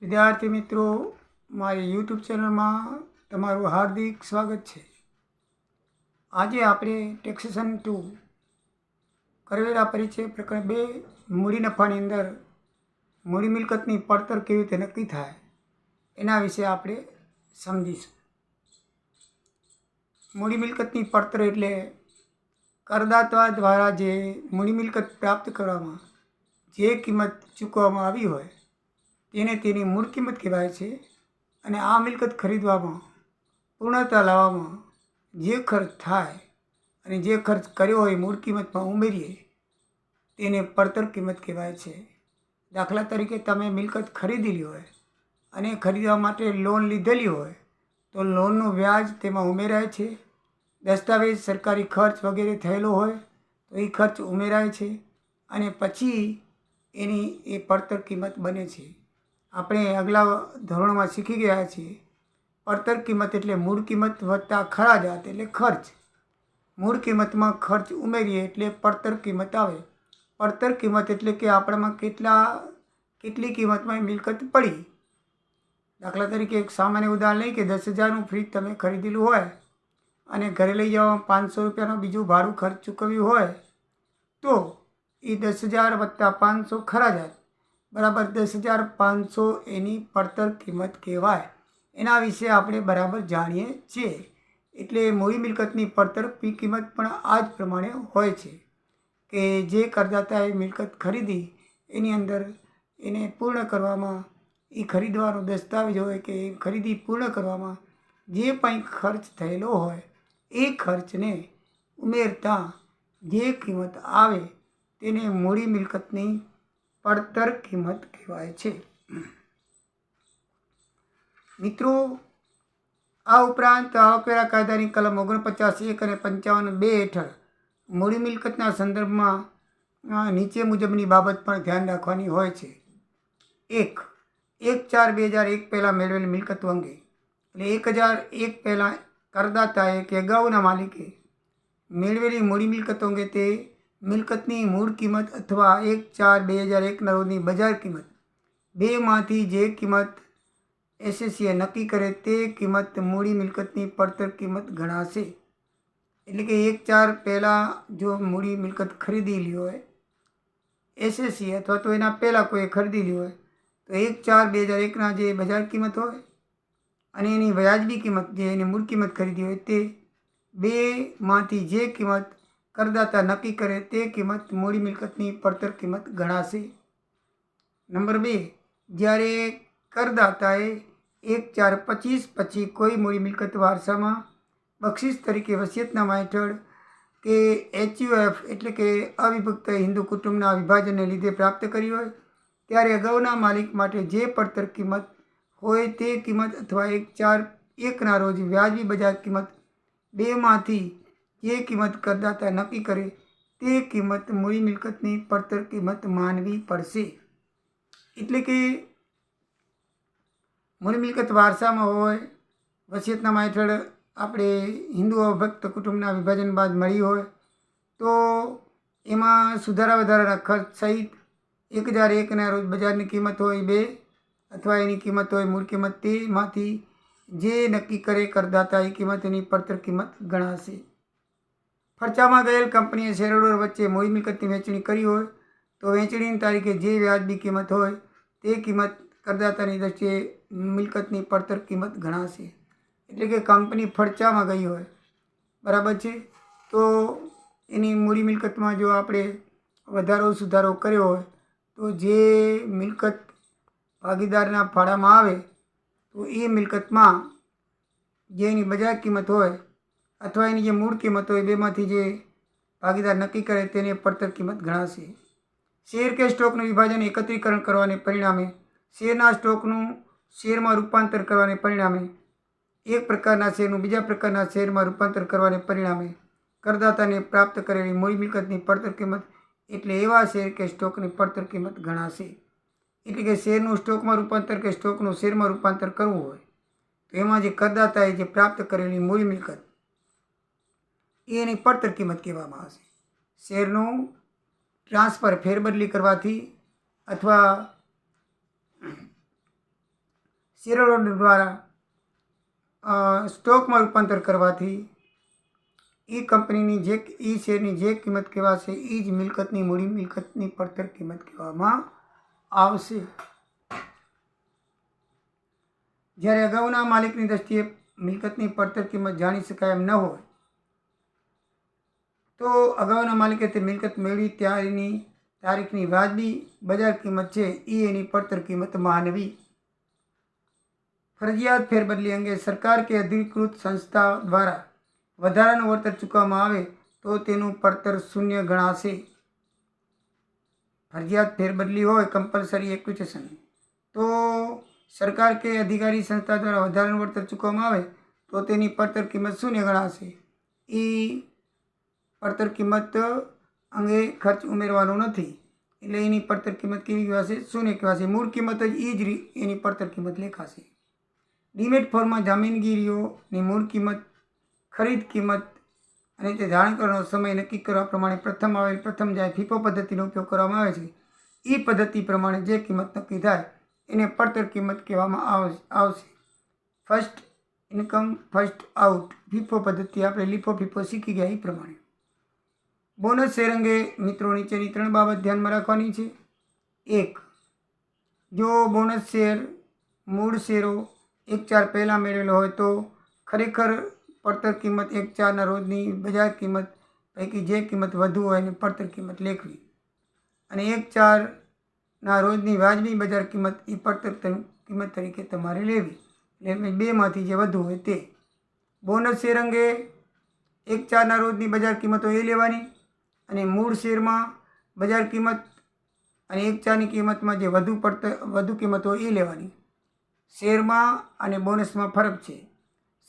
વિદ્યાર્થી મિત્રો, મારી યુટ્યુબ ચેનલમાં તમારું હાર્દિક સ્વાગત છે. આજે આપણે ટેક્સેશન 2 કરવેરા પરિચય પ્રકરણ 2 મૂડી નફાની અંદર મૂડી મિલકતની પડતર કેવી રીતે નક્કી થાય એના વિશે આપણે સમજીશું. મૂડી મિલકતની પડતર એટલે કરદાતા દ્વારા જે મૂડી મિલકત પ્રાપ્ત કરવામાં જે કિંમત ચૂકવવામાં આવી હોય તેને તેની મૂળ કિંમત કહેવાય છે. અને આ મિલકત ખરીદવામાં પૂર્ણતા લાવવામાં જે ખર્ચ થાય અને જે ખર્ચ કર્યો હોય મૂળ કિંમતમાં ઉમેરીએ તેને પડતર કિંમત કહેવાય છે. દાખલા તરીકે તમે મિલકત ખરીદેલી હોય અને ખરીદવા માટે લોન લીધેલી હોય તો લોનનું વ્યાજ તેમાં ઉમેરાય છે. દસ્તાવેજ, સરકારી ખર્ચ વગેરે થયેલો હોય તો એ ખર્ચ ઉમેરાય છે અને પછી એની એ પડતર કિંમત બને છે. આપણે આગલા ધોરણમાં શીખી ગયા છીએ. પડતર કિંમત એટલે મૂળ કિંમત વત્તા ખરાજાત એટલે ખર્ચ. મૂળ કિંમતમાં ખર્ચ ઉમેરીએ એટલે પડતર કિંમત આવે. પડતર કિંમત એટલે કે આપણામાં કેટલી કિંમતમાં મિલકત પડી. દાખલા તરીકે એક સામાન્ય ઉદાહરણ લઈએ કે 10,000નું ફ્રીજ તમે ખરીદેલું હોય અને ઘરે લઈ જવામાં 500 રૂપિયાનું બીજું ભાડું ખર્ચ ચૂકવ્યું હોય તો એ 10,000 વત્તા 500 ખરાજાત બરાબર 10,500 એની પડતર કિંમત કહેવાય. એના વિશે આપણે બરાબર જાણીએ છીએ. એટલે મૂડી મિલકતની પડતર કિંમત પણ આ જ પ્રમાણે હોય છે કે જે કરદાતાએ મિલકત ખરીદી એની અંદર એને પૂર્ણ કરવામાં એ ખરીદવાનો દસ્તાવેજ હોય કે ખરીદી પૂર્ણ કરવામાં જે કંઈ ખર્ચ થયેલો હોય એ ખર્ચને ઉમેરતા જે કિંમત આવે તેને મૂડી મિલકતની પડતર કિંમત કહેવાય છે. મિત્રો, આ ઉપરાંત આવકવેરા કાયદાની કલમ 49(1) અને 55(2) હેઠળ મૂડી મિલકતના સંદર્ભમાં નીચે મુજબની બાબત પણ ધ્યાન રાખવાની હોય છે. 1/4/2001 પહેલાં મેળવેલી મિલકત અંગે એટલે 1001 પહેલાં કરદાતાએ કે અગાઉના માલિકે મેળવેલી મૂડી મિલકતો અંગે તે મિલકતની મૂળ કિંમત અથવા 1/4/2001ના રોજની બજાર કિંમત બેમાંથી જે કિંમત એસએસીએ નક્કી કરે તે કિંમત મૂડી મિલકતની પડતર કિંમત ગણાશે. એટલે કે 1/4 પહેલાં જો મૂડી મિલકત ખરીદેલી હોય એસએસી અથવા તો એના પહેલાં કોઈ ખરીદેલી હોય તો 1/4/2001ના જે બજાર કિંમત હોય અને એની વ્યાજબી કિંમત જે એની મૂળ કિંમત ખરીદી હોય તે બેમાંથી જે કિંમત કરદાતા નક્કી કરે તે કિંમત મૂડી મિલકતની પડતર કિંમત ગણાશે. નંબર 2, જ્યારે કરદાતાએ 1/4/25 પછી કોઈ મૂડી મિલકત વારસામાં બક્ષિસ તરીકે વસિયતનામા હેઠળ કે એચયુએફ એટલે કે અવિભક્ત હિન્દુ કુટુંબના વિભાજનને લીધે પ્રાપ્ત કરી હોય ત્યારે અગાઉના માલિક માટે જે પડતર કિંમત હોય તે કિંમત અથવા 1/4/1ના રોજ વ્યાજબી બજાર કિંમત બેમાંથી જે કિંમત કરદાતા નક્કી કરે તે કિંમત મૂડી મિલકતની પડતર કિંમત માનવી પડશે. એટલે કે મૂડી મિલકત વારસામાં હોય, વસિયતનામા હેઠળ આપણે હિન્દુ અવિભક્ત કુટુંબના વિભાજન બાદ મળી હોય તો એમાં સુધારા વધારાના ખર્ચ સહિત 1/4/1ના રોજ બજારની કિંમત હોય 2 અથવા એની કિંમત હોય મૂળ કિંમત તેમાંથી જે નક્કી કરે કરદાતા એ કિંમત એની પડતર કિંમત ગણાશે. ફરચામાં ગયેલ કંપનીએ શેરહોલ્ડર વચ્ચે મૂડી મિલકતની વહેંચણી કરી હોય તો વહેંચણીની તારીખે જે વ્યાજબી કિંમત હોય તે કિંમત કરદાતાની દ્રષ્ટિએ મિલકતની પડતર કિંમત ગણાશે. એટલે કે કંપની ફરચામાં ગઈ હોય બરાબર છે તો એની મૂડી મિલકતમાં જો આપણે વધારો સુધારો કર્યો હોય તો જે મિલકત ભાગીદારના ફાળામાં આવે તો એ મિલકતમાં જે એની બજાર કિંમત હોય અથવા એની જે મૂળ કિંમત હોય બેમાંથી જે ભાગીદાર નક્કી કરે તેને પડતર કિંમત ગણાશે. શેર કે સ્ટોકનું વિભાજન એકત્રીકરણ કરવાને પરિણામે શેરના સ્ટોકનું શેરમાં રૂપાંતર કરવાને પરિણામે એક પ્રકારના શેરનું બીજા પ્રકારના શેરમાં રૂપાંતર કરવાને પરિણામે કરદાતાને પ્રાપ્ત કરેલી મૂડી મિલકતની પડતર કિંમત એટલે એવા શેર કે સ્ટોકની પડતર કિંમત ગણાશે. એટલે કે શેરનું સ્ટોકમાં રૂપાંતર કે સ્ટોકનું શેરમાં રૂપાંતર કરવું હોય તો એમાં જે કરદાતાએ જે પ્રાપ્ત કરેલી મૂડી મિલકત એની પડતર કિંમત કહેવામાં આવશે. શેરનું ટ્રાન્સફર ફેરબદલી કરવાથી અથવા શેરહોલ્ડર દ્વારા સ્ટોકમાં રૂપાંતર કરવાથી એ કંપનીની એ શેરની જે કિંમત કહેવાશે એ જ મિલકતની મૂડી મિલકતની પડતર કિંમત કહેવામાં આવશે. જ્યારે અગાઉના માલિકની દ્રષ્ટિએ મિલકતની પડતર કિંમત જાણી શકાય એમ ન હોય તો અગાઉના માલિકે તે મિલકત મેળવી ત્યારની તારીખની વાજબી બજાર કિંમત છે એ એની પડતર કિંમત માનવી. ફરજિયાત ફેરબદલી અંગે સરકાર કે અધિકૃત સંસ્થા દ્વારા વધારાનું વળતર ચૂકવવામાં આવે તો તેનું પડતર શૂન્ય ગણાશે. ફરજિયાત ફેરબદલી હોય કમ્પલસરી એક્વિટેશન તો સરકાર કે અધિકારી સંસ્થા દ્વારા વધારાનું વળતર ચૂકવવામાં આવે તો તેની પડતર કિંમત શૂન્ય ગણાશે. એ પડતર કિંમત અંગે ખર્ચ ઉમેરવાનો નથી એટલે એની પડતર કિંમત કેવી કહેવાશે? શૂન્ય કહેવાશે. મૂળ કિંમત જ એ જ એની પડતર કિંમત લેખાશે. ડીમેટ ફોર્મમાં જામીનગીરીઓની મૂળ કિંમત, ખરીદ કિંમત અને તે ધારણ કરવાનો સમય નક્કી કરવા પ્રમાણે પ્રથમ આવેલ પ્રથમ જાય ફીફો પદ્ધતિનો ઉપયોગ કરવામાં આવે છે. એ પદ્ધતિ પ્રમાણે જે કિંમત નક્કી થાય એને પડતર કિંમત કહેવામાં આવશે. First income first out FIFO પદ્ધતિ આપણે લીફો ફીફો શીખી ગયા એ પ્રમાણે. બોનસ શેર અંગે મિત્રો નીચેની 3 બાબત ધ્યાનમાં રાખવાની છે. 1. જો બોનસ શેર મૂળ શેરો 1/4 પહેલાં મેળવેલો હોય તો ખરેખર પડતર કિંમત 1/4ના રોજની બજાર કિંમત પૈકી જે કિંમત વધુ હોય એને પડતર કિંમત લેખવી અને 1/4ના રોજની વાજબી બજાર કિંમત એ પડતર કિંમત તરીકે તમારે લેવી. એટલે બેમાંથી જે વધુ હોય તે. બોનસ શેર અંગે 1/4ના રોજની બજાર કિંમતો એ લેવાની અને મૂળ શેરમાં બજાર કિંમત અને 1/4ની કિંમતમાં જે વધુ કિંમત હોય એ લેવાની. શેરમાં અને બોનસમાં ફરક છે.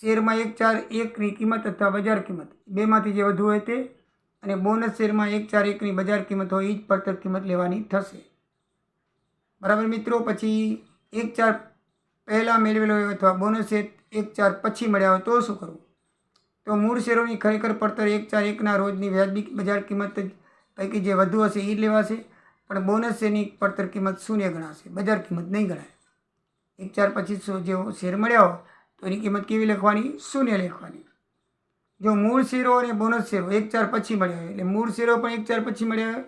શેરમાં 1/4 કિંમત અથવા બજાર કિંમત બેમાંથી જે વધુ હોય તે અને બોનસ શેરમાં 1/4 બજાર કિંમત હોય એ જ પડતર કિંમત લેવાની થશે. બરાબર મિત્રો. પછી 1/4 પહેલાં મેળવેલો હોય અથવા બોનસ શેર 1/4 પછી મળ્યા હોય તો શું કરવું? તો મૂળ શેરોની ખરેખર પડતર 1/4 રોજની વ્યાજબી બજાર કિંમત પૈકી જે વધુ હશે એ જ લેવાશે પણ બોનસ શેરની પડતર કિંમત શૂન્ય ગણાશે, બજાર કિંમત નહીં ગણાય. 1/4 પછી જે શેર મળ્યા હોય તો એની કિંમત કેવી લખવાની? શૂન્ય લખવાની. જો મૂળ શેરો અને બોનસ શેરો 1/4 પછી મળ્યા હોય એટલે મૂળ શેરો પણ 1/4 પછી મળ્યા હોય,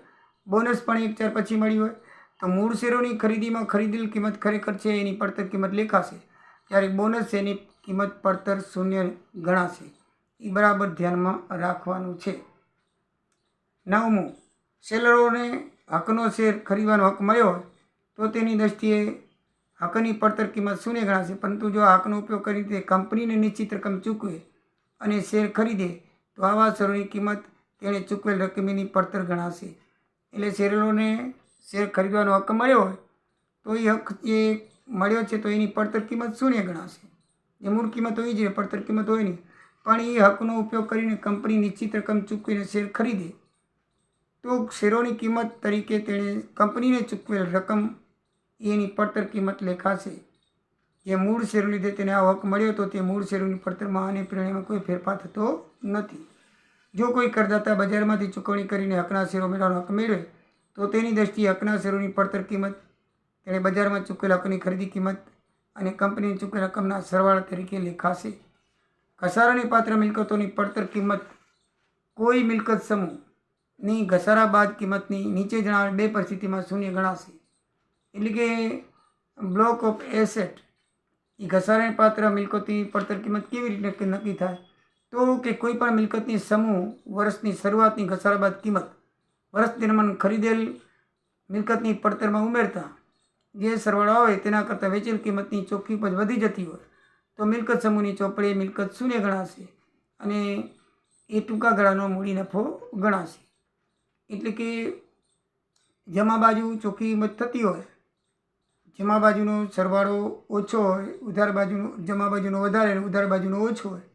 બોનસ પણ 1/4 પછી મળી હોય તો મૂળ શેરોની ખરીદીમાં ખરીદેલ કિંમત ખરેખર છે એની પડતર કિંમત લેખાશે જ્યારે બોનસ શેરની કિંમત પડતર શૂન્ય ગણાશે. એ બરાબર ધ્યાનમાં રાખવાનું છે. 9. સેલરોને હકનો શેર ખરીદવાનો હક મળ્યો હોય તો તેની દ્રષ્ટિએ હકની પડતર કિંમત શૂન્ય ગણાશે પરંતુ જો હકનો ઉપયોગ કરી તે કંપનીને નિશ્ચિત રકમ ચૂકવે અને શેર ખરીદે તો આવા શેરોની કિંમત તેણે ચૂકવેલ રકમની પડતર ગણાશે. એટલે શેરરોને શેર ખરીદવાનો હક મળ્યો હોય તો એ હક જે મળ્યો છે તો એની પડતર કિંમત શૂન્ય ગણાશે. જે મૂળ કિંમત હોય છે પડતર કિંમત હોય નહીં પણ એ હકનો ઉપયોગ કરીને કંપની નિશ્ચિત રકમ ચૂકવીને શેર ખરીદે તો શેરોની કિંમત તરીકે તેણે કંપનીને ચૂકવેલ રકમ એની પડતર કિંમત લેખાશે. જે મૂળ શેરો લીધે તેને આ હક મળ્યો તો તે મૂળ શેરોની પડતરમાં અને પરિણામમાં કોઈ ફેરફાર થતો નથી. જો કોઈ કરદાતા બજારમાંથી ચૂકવણી કરીને હકના શેરો મેળવવાનો હક મેળવે તો તેની દ્રષ્ટિએ હકના શેરોની પડતર કિંમત તેણે બજારમાં ચૂકવેલ હકની ખરીદી કિંમત અને કંપનીને ચૂકવેલ રકમના સરવાળા તરીકે લેખાશે. ઘસારાની પાત્ર મિલકતોની પડતર કિંમત કોઈ મિલકત સમૂહની ઘસારા બાદ કિંમતની નીચે જણાવેલ 2 પરિસ્થિતિમાં શૂન્ય ગણાશે. એટલે કે બ્લોક ઓફ એસેટ એ ઘસારાની પાત્ર મિલકતની પડતર કિંમત કેવી રીતે નક્કી થાય? તો કે કોઈ પણ મિલકતની સમૂહ વર્ષની શરૂઆતની ઘસારા બાદ કિંમત વર્ષ દરમિયાન ખરીદેલ મિલકતની પડતરમાં ઉમેરતા જે સરવાળો આવે તેના કરતાં વેચેલ કિંમતની ચોખ્ખી ઉપજ વધી જતી હોય તો મિલકત સમૂહની ચોપડીએ મિલકત શૂન્ય ગણાશે અને એ ટૂંકા ગાળાનો મૂડી નફો ગણાશે. એટલે કે જમા બાજુ ચોખ્ખી કિંમત થતી હોય, જમા બાજુનો સરવાળો ઓછો હોય, ઉધાર બાજુનો જમા બાજુનો વધારે અને ઉધાર બાજુનો ઓછો હોય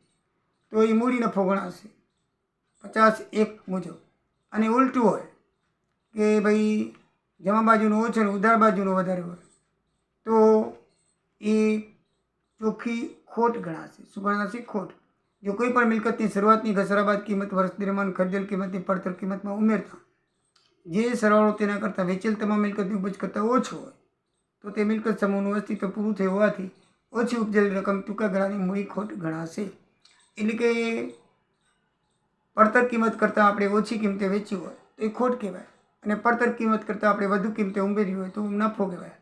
તો એ મૂડી નફો ગણાશે 50:1 મુજબ. અને ઉલટું હોય કે ભાઈ જમા બાજુનો ઓછો અને ઉધાર બાજુનો વધારે હોય તો એ ચોખ્ખી ખોટ ગણાશે. શું ગણાશે? ખોટ. જો કોઈ પણ મિલકતની શરૂઆતની ઘસારા બાદ કિંમત વર્ષ દરમિયાન ખરીદેલ કિંમતની પડતર કિંમતમાં ઉમેરતા જે સરવાળો તેના કરતાં વેચેલ તમામ મિલકતની ઉપજ કરતાં ઓછો હોય તો તે મિલકત સમૂહનું અસ્તિત્વ પૂરું થયું હોવાથી ઓછી ઉપજેલી રકમ ટૂંકા ગાળાની મૂડી ખોટ ગણાશે. એટલે કે પડતર કિંમત કરતાં આપણે ઓછી કિંમતે વેચ્યું હોય તો એ ખોટ કહેવાય, અને પડતર કિંમત કરતાં આપણે વધુ કિંમતે ઉમેર્યું હોય તો નફો કહેવાય.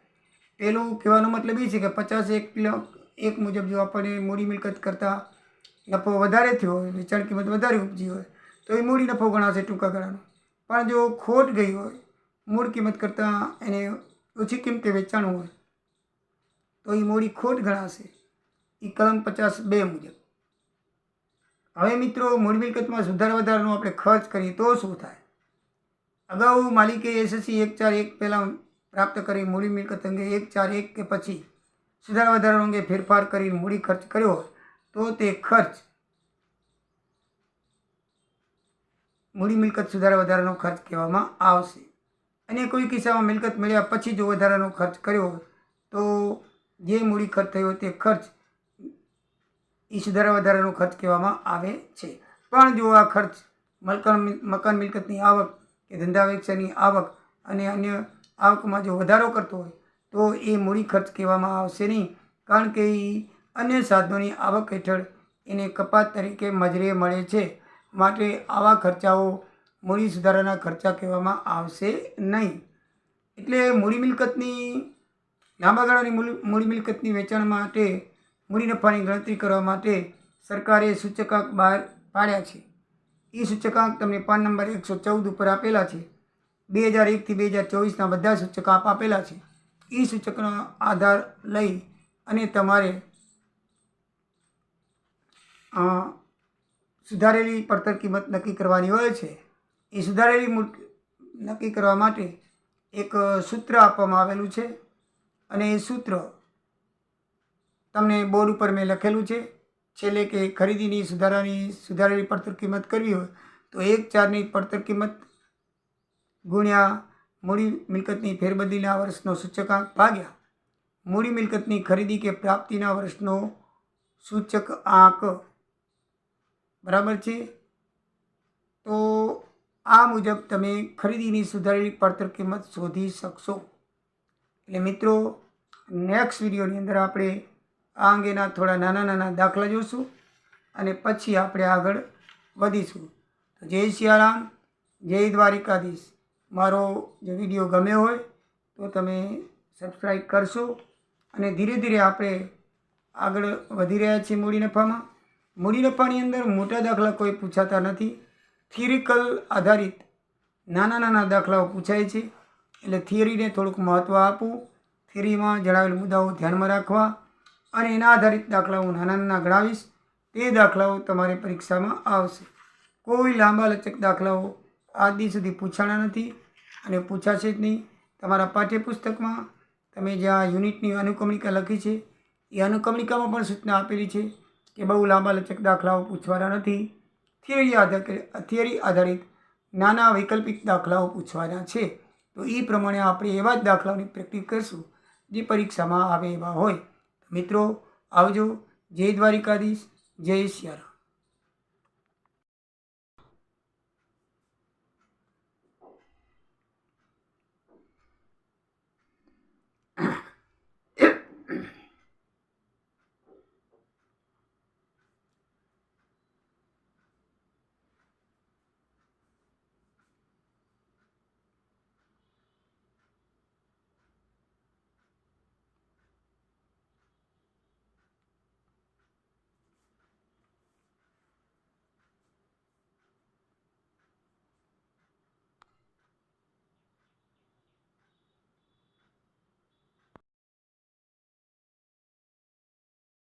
પહેલું કહેવાનો મતલબ એ છે કે 51 મુજબ જો આપણને મૂડી મિલકત કરતાં નફો વધારે થયો હોય, વેચાણ કિંમત વધારે ઉપજી હોય તો એ મૂડી નફો ગણાશે ટૂંકા ગાળાનો. પણ જો ખોટ ગઈ હોય, મૂળ કિંમત કરતાં એને ઓછી કિંમતે વેચાણું હોય તો એ મૂડી ખોટ ગણાશે, એ કલમ 52 મુજબ. હવે મિત્રો, મૂડી મિલકતમાં સુધારા વધારાનો આપણે ખર્ચ કરીએ તો શું થાય? અગાઉ માલિકે SSC 141 પહેલાં પ્રાપ્ત કરી મૂડી મિલકત અંગે 141 કે પછી સુધારા વધારાનો અંગે ફેરફાર કરી મૂડી ખર્ચ કર્યો હોય તો તે ખર્ચ મૂડી મિલકત સુધારા વધારાનો ખર્ચ કહેવામાં આવશે. અને કોઈ કિસ્સામાં મિલકત મળ્યા પછી જો વધારાનો ખર્ચ કર્યો હોય તો જે મૂડી ખર્ચ થયો તે ખર્ચ એ સુધારા વધારાનો ખર્ચ કહેવામાં આવે છે. પણ જો આ ખર્ચ મકાન મિલકતની આવક કે ધંધા વ્યવસાયની આવક અને અન્ય આવકમાં જો વધારો કરતો હોય તો એ મૂડી ખર્ચ કહેવામાં આવશે નહીં, કારણ કે એ અન્ય સાધનોની આવક હેઠળ એને કપાત તરીકે મજરે મળે છે. માટે આવા ખર્ચાઓ મૂડી સુધારાના ખર્ચા કહેવામાં આવશે નહીં. એટલે મૂડી મિલકતની લાંબા ગાળાની મૂડી મિલકતની વેચાણ માટે મૂડી નફાની ગણતરી કરવા માટે સરકારે સૂચકાંક બહાર પાડ્યા છે. એ સૂચકાંક તમને પાન નંબર 114 ઉપર આપેલા છે. 2001 થી 2024ના બધા સૂચકાંક આપેલા છે. એ સૂચકનો આધાર લઈ અને તમારે સુધારેલી પડતર કિંમત નક્કી કરવાની હોય છે. એ સુધારેલી નક્કી કરવા માટે એક સૂત્ર આપવામાં આવેલું છે, અને એ સૂત્ર તમને બોર્ડ ઉપર મેં લખેલું છે. છેલ્લે કે ખરીદીની સુધારેલી પડતર કિંમત કરવી હોય તો 1/4ની પડતર કિંમત ગુણ્યા મૂડી મિલકતની ફેરબદલીના વર્ષનો સૂચકાંક ભાગ્યા મૂડી મિલકતની ખરીદી કે પ્રાપ્તિના વર્ષનો સૂચકાંક. બરાબર છે? તો આ મુજબ તમે ખરીદીની સુધારેલી પડતર કિંમત શોધી શકશો. એટલે મિત્રો, નેક્સ્ટ વિડીયોની અંદર આપણે આ અંગેના થોડા નાના દાખલા જોઈશું અને પછી આપણે આગળ વધીશું. તો જય સિયારામ, જય દ્વારિકાધીશ. મારો જો વિડીયો ગમ્યો હોય તો તમે સબસ્ક્રાઈબ કરશો, અને ધીરે ધીરે આપણે આગળ વધી રહ્યા છીએ મૂડી નફામાં. મૂડી નફાની અંદર મોટા દાખલા કોઈ પૂછાતા નથી. થિયરિકલ આધારિત નાના દાખલાઓ પૂછાય છે. એટલે થિયરીને થોડુંક મહત્ત્વ આપવું, થિયરીમાં જણાવેલ મુદ્દાઓ ધ્યાનમાં રાખવા, અને એના આધારિત દાખલાઓ નાના ગણાવીશ. તે દાખલાઓ તમારે પરીક્ષામાં આવશે. કોઈ લાંબા લચક દાખલાઓ આજ દી સુધી પૂછાણા નથી અને પૂછાશે જ નહીં. તમારા પાઠ્યપુસ્તકમાં તમે જ્યાં યુનિટની અનુક્રમણિકા લખી છે એ અનુક્રમણિકામાં પણ સૂચના આપેલી છે કે બહુ લાંબા લચક દાખલાઓ પૂછવાના નથી. થિયરી આધારિત નાના વૈકલ્પિક દાખલાઓ પૂછવાના છે. તો એ પ્રમાણે આપણે એવા જ દાખલાઓની પ્રેક્ટિસ કરીશું જે પરીક્ષામાં આવે એવા હોય. મિત્રો આવજો. જય દ્વારિકાધીશ, જય સિયારામ.